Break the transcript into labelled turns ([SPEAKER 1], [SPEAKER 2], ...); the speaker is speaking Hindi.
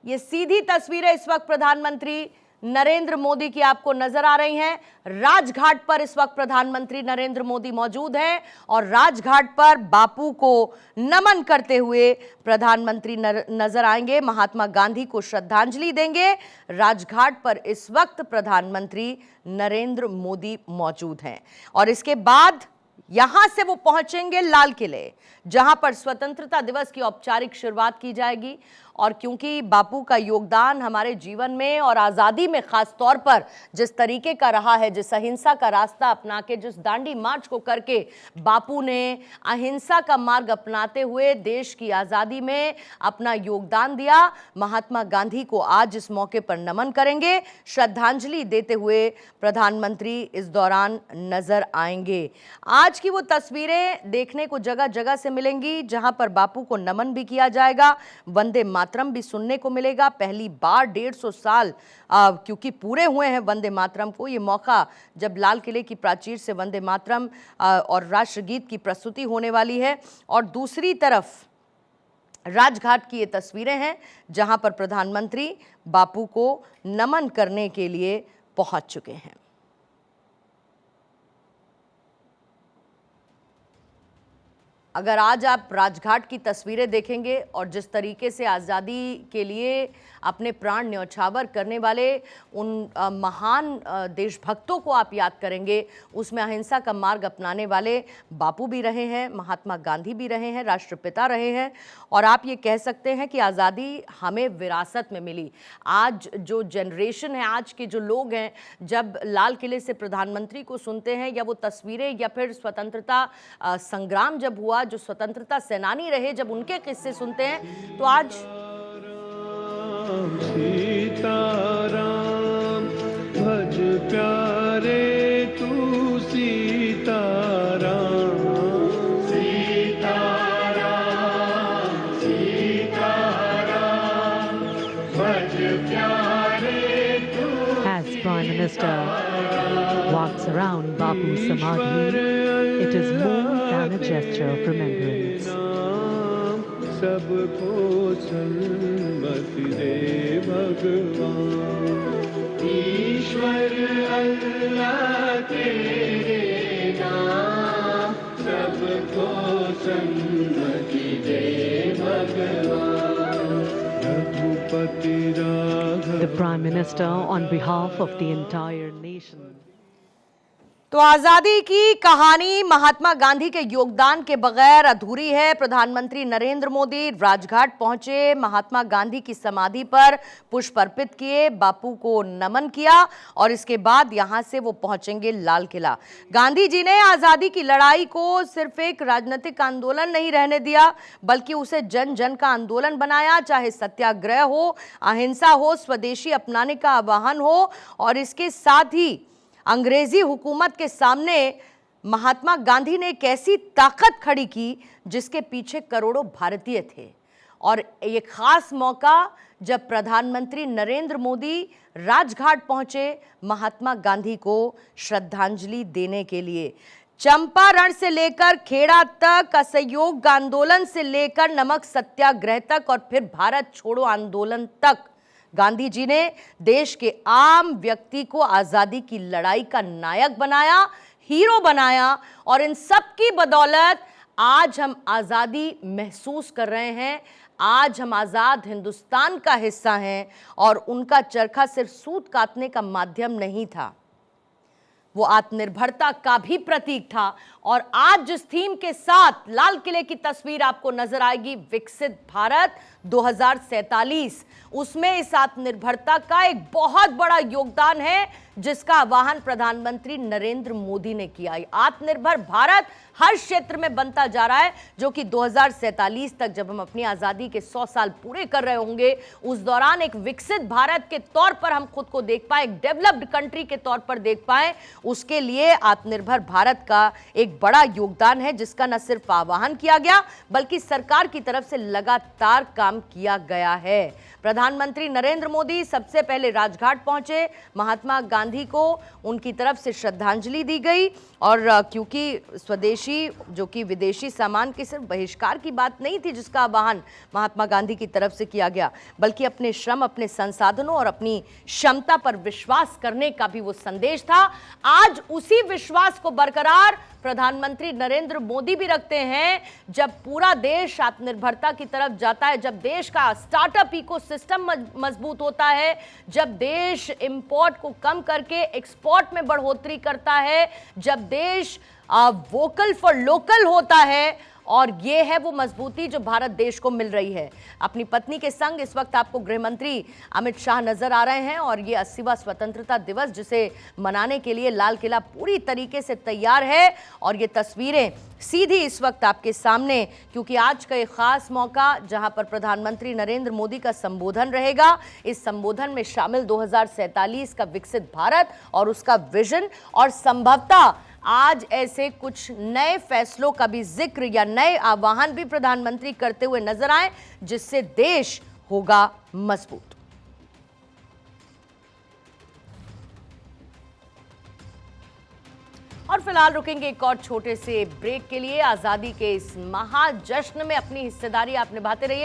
[SPEAKER 1] ये सीधी तस्वीरें इस वक्त प्रधानमंत्री नरेंद्र मोदी की आपको नजर आ रही हैं। राजघाट पर इस वक्त प्रधानमंत्री नरेंद्र मोदी मौजूद हैं और राजघाट पर बापू को नमन करते हुए प्रधानमंत्री नजर आएंगे, महात्मा गांधी को श्रद्धांजलि देंगे। राजघाट पर इस वक्त प्रधानमंत्री नरेंद्र मोदी मौजूद हैं और इसके बाद यहां से वो पहुंचेंगे लाल किले, जहां पर स्वतंत्रता दिवस की औपचारिक शुरुआत की जाएगी। और क्योंकि बापू का योगदान हमारे जीवन में और आज़ादी में खास तौर पर जिस तरीके का रहा है, जिस अहिंसा का रास्ता अपना के, जिस दांडी मार्च को करके बापू ने अहिंसा का मार्ग अपनाते हुए देश की आज़ादी में अपना योगदान दिया, महात्मा गांधी को आज इस मौके पर नमन करेंगे। श्रद्धांजलि देते हुए प्रधानमंत्री इस दौरान नजर आएंगे। आज की वो तस्वीरें देखने को जगह जगह से मिलेंगी जहां पर बापू को नमन भी किया जाएगा, वंदे मातरम भी सुनने को मिलेगा। पहली बार 150 साल क्योंकि पूरे हुए हैं वंदे मातरम को, ये मौका जब लाल किले की प्राचीर से वंदे मातरम और राष्ट्रगीत की प्रस्तुति होने वाली है। और दूसरी तरफ राजघाट की ये तस्वीरें हैं जहां पर प्रधानमंत्री बापू को नमन करने के लिए पहुंच चुके हैं। अगर आज आप राजघाट की तस्वीरें देखेंगे और जिस तरीके से आज़ादी के लिए अपने प्राण न्यौछावर करने वाले उन महान देशभक्तों को आप याद करेंगे, उसमें अहिंसा का मार्ग अपनाने वाले बापू भी रहे हैं, महात्मा गांधी भी रहे हैं, राष्ट्रपिता रहे हैं। और आप ये कह सकते हैं कि आज़ादी हमें विरासत में मिली। आज जो जनरेशन है, आज के जो लोग हैं, जब लाल किले से प्रधानमंत्री को सुनते हैं या वो तस्वीरें या फिर स्वतंत्रता संग्राम जब हुआ, जो स्वतंत्रता सेनानी रहे, जब उनके किस्से सुनते हैं, तो आज
[SPEAKER 2] सीताराम भज प्यारे तू सीताराम, सीताराम सीताराम भज प्यारे तू।
[SPEAKER 3] As Prime Minister walks around Bapu's Samadhi, it is more than a gesture of remembrance.
[SPEAKER 2] सबको सन्मति दे भगवान, ईश्वर अल्लाह तेरे नाम, सबको सन्मति दे भगवान, Raghupati Raghav.
[SPEAKER 3] The Prime Minister, on behalf of the entire nation.
[SPEAKER 1] तो आज़ादी की कहानी महात्मा गांधी के योगदान के बगैर अधूरी है। प्रधानमंत्री नरेंद्र मोदी राजघाट पहुंचे, महात्मा गांधी की समाधि पर पुष्प अर्पित किए, बापू को नमन किया और इसके बाद यहां से वो पहुंचेंगे लाल किला। गांधी जी ने आज़ादी की लड़ाई को सिर्फ एक राजनीतिक आंदोलन नहीं रहने दिया, बल्कि उसे जन जन का आंदोलन बनाया। चाहे सत्याग्रह हो, अहिंसा हो, स्वदेशी अपनाने का आह्वान हो, और इसके साथ ही अंग्रेजी हुकूमत के सामने महात्मा गांधी ने एक ऐसी ताकत खड़ी की जिसके पीछे करोड़ों भारतीय थे। और ये खास मौका जब प्रधानमंत्री नरेंद्र मोदी राजघाट पहुंचे महात्मा गांधी को श्रद्धांजलि देने के लिए। चंपारण से लेकर खेड़ा तक, असहयोग आंदोलन से लेकर नमक सत्याग्रह तक और फिर भारत छोड़ो आंदोलन तक, गांधी जी ने देश के आम व्यक्ति को आज़ादी की लड़ाई का नायक बनाया, हीरो बनाया। और इन सब की बदौलत आज हम आज़ादी महसूस कर रहे हैं, आज हम आज़ाद हिंदुस्तान का हिस्सा हैं। और उनका चरखा सिर्फ सूत काटने का माध्यम नहीं था, वो आत्मनिर्भरता का भी प्रतीक था। और आज जिस थीम के साथ लाल किले की तस्वीर आपको नजर आएगी, विकसित भारत 2047, उसमें इस आत्मनिर्भरता का एक बहुत बड़ा योगदान है जिसका आह्वान प्रधानमंत्री नरेंद्र मोदी ने किया। आत्मनिर्भर भारत हर क्षेत्र में बनता जा रहा है, जो कि 2047 तक जब हम अपनी आज़ादी के 100 साल पूरे कर रहे होंगे, उस दौरान एक विकसित भारत के तौर पर हम खुद को देख पाए, एक डेवलप्ड कंट्री के तौर पर देख पाए, उसके लिए आत्मनिर्भर भारत का एक बड़ा योगदान है, जिसका न सिर्फ आह्वान किया गया बल्कि सरकार की तरफ से लगातार काम किया गया है। प्रधानमंत्री नरेंद्र मोदी सबसे पहले राजघाट पहुंचे, महात्मा गांधी को उनकी तरफ से श्रद्धांजलि दी गई और क्योंकि स्वदेशी जो कि विदेशी सामान के सिर्फ बहिष्कार की बात नहीं थी जिसका आह्वान महात्मा गांधी की तरफ से किया गया, बल्कि अपने श्रम, अपने संसाधनों और अपनी क्षमता पर विश्वास करने का भी वो संदेश था। आज उसी विश्वास को बरकरार प्रधानमंत्री नरेंद्र मोदी भी रखते हैं। जब पूरा देश आत्मनिर्भरता की तरफ जाता है, जब देश का स्टार्टअप इकोसिस्टम मजबूत होता है, जब देश इंपोर्ट को कम करके एक्सपोर्ट में बढ़ोतरी करता है, जब देश वोकल फॉर लोकल होता है, और ये है वो मजबूती जो भारत देश को मिल रही है। अपनी पत्नी के संग इस वक्त आपको गृह मंत्री अमित शाह नजर आ रहे हैं और ये 80वां स्वतंत्रता दिवस जिसे मनाने के लिए लाल किला पूरी तरीके से तैयार है। और ये तस्वीरें सीधी इस वक्त आपके सामने, क्योंकि आज का एक खास मौका जहां पर प्रधानमंत्री नरेंद्र मोदी का संबोधन रहेगा। इस संबोधन में शामिल 2047 का विकसित भारत और उसका विजन, और संभवतः आज ऐसे कुछ नए फैसलों का भी जिक्र या नए आह्वान भी प्रधानमंत्री करते हुए नजर आए, जिससे देश होगा मजबूत। और फिलहाल रुकेंगे एक और छोटे से ब्रेक के लिए। आजादी के इस महाजश्न में अपनी हिस्सेदारी आप निभाते रहिए।